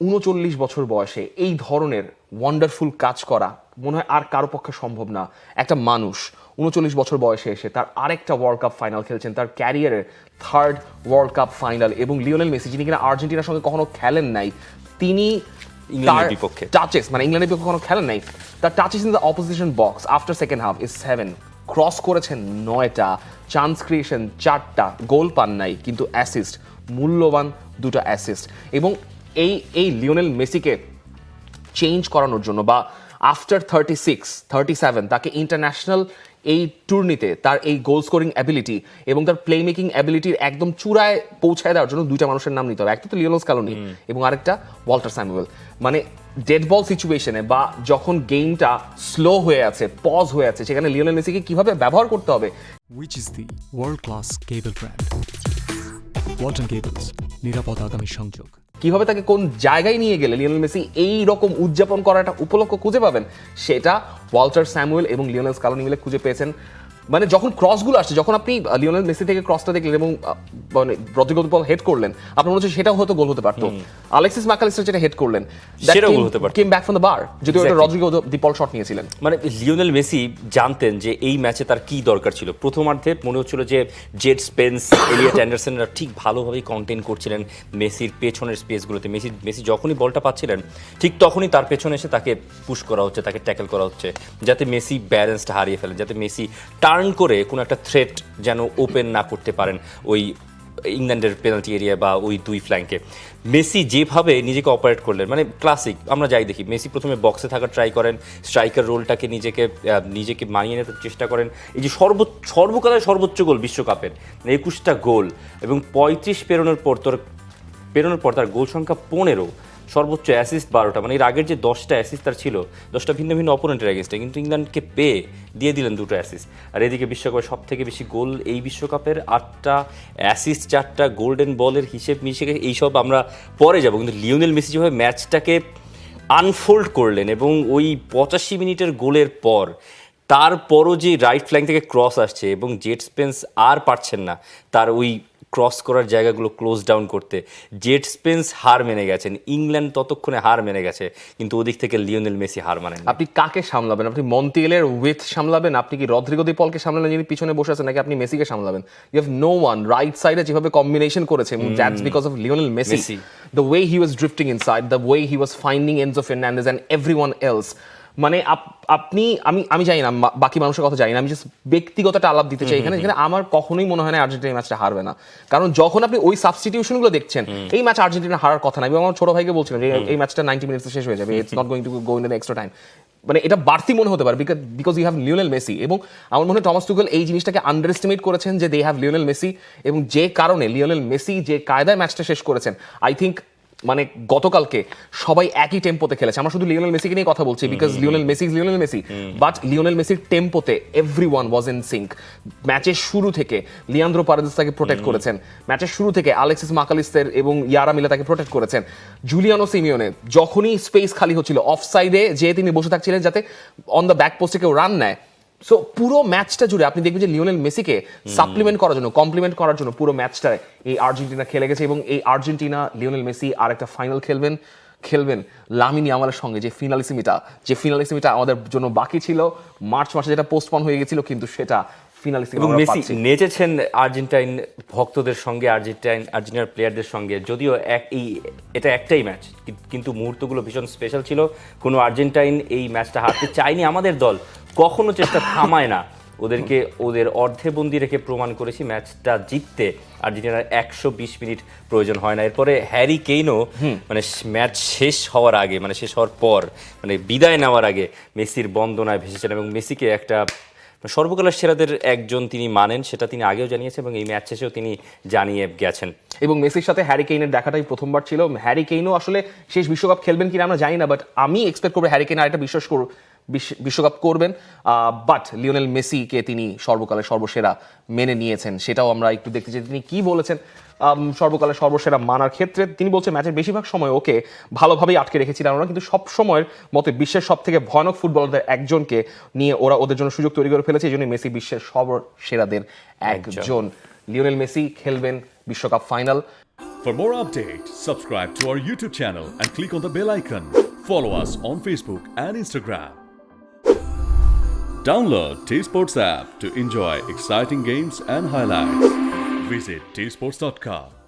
39 বছর বয়সে এই ধরনের ওয়ান্ডারফুল কাজ করা মনে হয় আর কারো পক্ষে সম্ভব না। একটা মানুষ 39 বছর বয়সে এসে তার আরেকটা ওয়ার্ল্ড কাপ ফাইনাল খেলছেন, তার ক্যারিয়ারের 3rd ওয়ার্ল্ড কাপ ফাইনাল, এবং লিওনেল মেসি যিনি কিনা আর্জেন্টিনার সঙ্গে কখনো খেলেন নাই, তিনি ইংল্যান্ডের বিপক্ষে টাচেস মানে ইংল্যান্ডের বিপক্ষে কখনো খেলেন নাই, তার touches in the opposition box after second half is 7, cross করেছেন 9টা, চান্স ক্রিয়েশন 4টা, গোল পান নাই কিন্তু অ্যাসিস্ট, মূল্যবান 2টা অ্যাসিস্ট। এবং এই লিওনেল মেসিকে চেঞ্জ করানোর জন্য বা আফটার 37 তাকে ইন্টারন্যাশনাল এই টুর্নিতে তার এই গোল স্কোরিং অ্যাবিলিটি এবং তার প্লে মেকিং অ্যাবিলিটির একদম চূড়ায় পৌঁছায় দেওয়ার জন্য 2টা মানুষের নাম নিতে হবে। একটা তো লিওনেল স্ক্যালোনি এবং আরেকটা ওয়াল্টার স্যামুয়েল। মানে ডেড বল সিচুয়েশনে বা যখন গেমটা স্লো হয়ে আছে, পজ হয়ে আছে, সেখানে লিওনেল মেসিকে কিভাবে ব্যবহার করতে হবে। Which is the world-class cable brand? Walton cables, নিরাপদ আগামী সংযোগ। কিভাবে তাকে কোন জায়গায় নিয়ে গেলে লিওনেল মেসি এই রকম উদযাপন করার একটা উপলক্ষ খুঁজে পাবেন, সেটা ওয়াল্টার স্যামুয়েল এবং লিওনেল স্ক্যালোনি মিলে খুঁজে পেয়েছেন। মানে যখন ক্রসগুলো আসছে, যখন আপনি লিওনেল মেসি থেকে ক্রসটা দেখলেন এবং মানে রদ্রিগো দি পল হেড করলেন, আপনার মনে হচ্ছে সেটাও হয়তো গোল হতে পারতো। আলেক্সিস ম্যাকালিস্টার যেটা হেড করলেন, সেটাও গোল হতে পারতো, কেম ব্যাক ফ্রম দ্য বার, যদিও এটা রদ্রিগো দি পল শট নিয়েছিলেন। মানে লিওনেল মেসি জানতেন যে এই ম্যাচে তার কি দরকার ছিল। প্রথমার্ধে মনে হচ্ছিল যে জেড স্পেন্স, এলিয়ট অ্যান্ডারসনরা ঠিক ভালোভাবেই কন্টেইন করছিলেন মেসির পেছনের স্পেসগুলোতে। মেসি যখনই বলটা পাচ্ছিলেন ঠিক তখনই তার পেছনে এসে তাকে পুশ করা হচ্ছে, তাকে ট্যাকেল করা হচ্ছে, যাতে মেসি ব্যালেন্সটা হারিয়ে ফেলেন, যাতে মেসি টার্ন করে কোনো একটা থ্রেট যেন ওপেন না করতে পারেন ওই ইংল্যান্ডের পেনাল্টি এরিয়া বা ওই দুই ফ্ল্যাঙ্কে। মেসি যেভাবে নিজেকে অপারেট করলেন, মানে ক্লাসিক। আমরা যাই দেখি, মেসি প্রথমে বক্সে থাকার ট্রাই করেন, স্ট্রাইকার রোলটাকে নিজেকে মানিয়ে নিতে চেষ্টা করেন। এই যে সর্বকালের সর্বোচ্চ গোল বিশ্বকাপের 21টা গোল এবং 35 পেরোনোর পর তার গোল সংখ্যা 15, সর্বোচ্চ অ্যাসিস্ট 12টা। মানে এর আগের যে 10টা অ্যাসিস্ট তার ছিল, 10টা ভিন্ন ভিন্ন অপোনেন্টের এগেনস্টে, কিন্তু ইংল্যান্ডকে পেয়ে দিয়ে দিলেন 2টা অ্যাসিস্ট। আর এদিকে বিশ্বকাপের সব থেকে বেশি গোল এই বিশ্বকাপের 8টা, অ্যাসিস্ট 4টা, গোল্ডেন বলের হিসেব মিশিয়ে এইসব আমরা পরে যাব। কিন্তু লিওনেল মেসি যেভাবে ম্যাচটাকে আনফোল্ড করলেন এবং ওই 85 মিনিটের গোলের পর তারপরও যে রাইট ফ্ল্যাঙ্ক থেকে ক্রস আসছে এবং জেড স্পেন্স আর পারছেন না তার ওই ক্রস করার জায়গাগুলো ক্লোজ ডাউন করতে, জেড স্পেন্স হার মেনে গেছেন, ইংল্যান্ড ততক্ষণে হার মেনে গেছে, কিন্তু ওদিক থেকে লিওনেল মেসি হার মানেন। আপনি কাকে সামলাবেন? আপনি মন্টিয়েলের উইথ সামলাবেন, আপনি কি রদ্রিগো দি পলকে সামলাবেন যিনি পিছনে বসে আছেন, নাকি আপনি মেসিকে সামলাবেন? You have no one. Right সাইডে যেভাবে কম্বিনেশন করেছে, that's because of Lionel Messi. The way he was drifting inside, the way he was finding Enzo Fernandez and everyone else. মানে আমি জানি না, বাকি মানুষের কথা জানি না, আমি জাস্ট ব্যক্তিগতটা আলাপ দিতে চাই এখানে, যেখানে আমার কখনোই মনে হয় না আর্জেন্টিনা এই ম্যাচটা হারবে না। কারণ যখন আপনি ওই সাবস্টিটিউশনগুলো দেখছেন, এই ম্যাচ আর্জেন্টিনা হারার কথা না। এবং আমার ছোট ভাইকে বলছিলাম যে এই ম্যাচটা 90 মিনিটসে শেষ হয়ে যাবে, it's not going to go in the extra time. মানে এটা বাড়তি মনে হতে পারে because you have Lionel Messi. এবং আমার মনে হয় টমাস টুখেল এই জিনিসটাকে আন্ডার এস্টিমেট করেছেন যে দে হ্যাভ লিওনেল মেসি, এবং যে কারণে লিওনেল মেসি যে কায়দায় ম্যাচটা শেষ করেছেন, আই থিঙ্ক মানে গতকালকে সবাই একই টেম্পোতে খেলেছে। আমরা শুধু লিওনেল মেসিকে নিয়ে কথা বলছি because Lionel Messi is Lionel Messi, but Lionel মেসির টেম্পোতে এভরিওয়ান ওয়াজ ইন সিঙ্ক। ম্যাচের শুরু থেকে লিয়ান্দ্রো পারেদেস তাকে প্রোটেক্ট করেছেন, ম্যাচের শুরু থেকে আলেক্সিস ম্যাকালিস্টার এবং ইয়ারা মিলে তাকে প্রোটেক্ট করেছেন। জুলিয়ানো সিমিওনে যখনই স্পেস খালি হচ্ছিল, অফ সাইডে যে তিনি বসে থাকছিলেন যাতে অন দ্য ব্যাক পোস্টে কেউ রান নেয়। সো পুরো ম্যাচটা জুড়ে আপনি দেখবেন যে লিওনেল মেসিকে সাপ্লিমেন্ট করার জন্য, কমপ্লিমেন্ট করার জন্য পুরো ম্যাচটায় এই আর্জেন্টিনা খেলে গেছে। এবং এই আর্জেন্টিনা, লিওনেল মেসি আর একটা ফাইনাল খেলবেন লামিন ইয়ামালের সঙ্গে, যে ফিনালিসিমিটা আমাদের জন্য বাকি ছিল মার্চ মাসে, যেটা পোস্টপন হয়ে গেছিল, কিন্তু সেটা এবং মেসি নেচেছেন আর্জেন্টাইন ভক্তদের সঙ্গে, আর্জেন্টিনার প্লেয়ারদের সঙ্গে। যদিও এটা একটাই ম্যাচ, কিন্তু মুহূর্তগুলো ভীষণ স্পেশাল ছিল। কোনো আর্জেন্টাইন এই ম্যাচটা হারতে চায়নি। আমাদের দল কখনো চেষ্টা থামায় না, ওদের অর্ধে বন্দি রেখে প্রমাণ করেছি ম্যাচটা জিততে আর্জেন্টিনার 120 মিনিট প্রয়োজন হয় না। এরপরে হ্যারি কেইনও মানে ম্যাচ শেষ হওয়ার আগে, মানে শেষ হওয়ার পর, মানে বিদায় নেওয়ার আগে মেসির বন্দনায় ভেসেছেন এবং মেসিকে একটা সর্বকালের সেরাদের একজন তিনি মানেন, সেটা তিনি আগেও জানিয়েছেন এবং এই ম্যাচ শেষেও তিনি জানিয়ে গেছেন। এবং মেসির সাথে হ্যারি কেইনের দেখাটাই প্রথমবার ছিল। হ্যারি কেইনও আসলে শেষ বিশ্বকাপ খেলবেন কিনা আমরা জানি না, বাট আমি এক্সপেক্ট করবো হ্যারি কেইন আরেকটা বিশ্বকাপ করবেন। বাট লিওনেল মেসিকে তিনি সর্বকালের সর্বসেরা মেনে নিয়েছেন, সেটাও আমরা একটু দেখতে চাই তিনি কি বলেছেন। সর্বকালের সর্বসেরা মানার ক্ষেত্রে তিনি বলছেন ম্যাচের বেশিরভাগ সময় ওকে ভালোভাবেই আটকে রেখেছিলেন ওরা, কিন্তু সব সময়ের মতো বিশ্বের সব থেকে ভয়ানক ফুটবলারদের একজনকে নিয়ে ওরা ওদের জন্য সুযোগ তৈরি করে ফেলেছে, এই জন্য মেসি বিশ্বের সর্বসেরাদের একজন। লিওনেল মেসি খেলবেন বিশ্বকাপ final. For more updates, subscribe to our YouTube channel and click on the bell icon. Follow us on Facebook and Instagram. Download T-Sports app to enjoy exciting games and highlights. Visit tsports.com.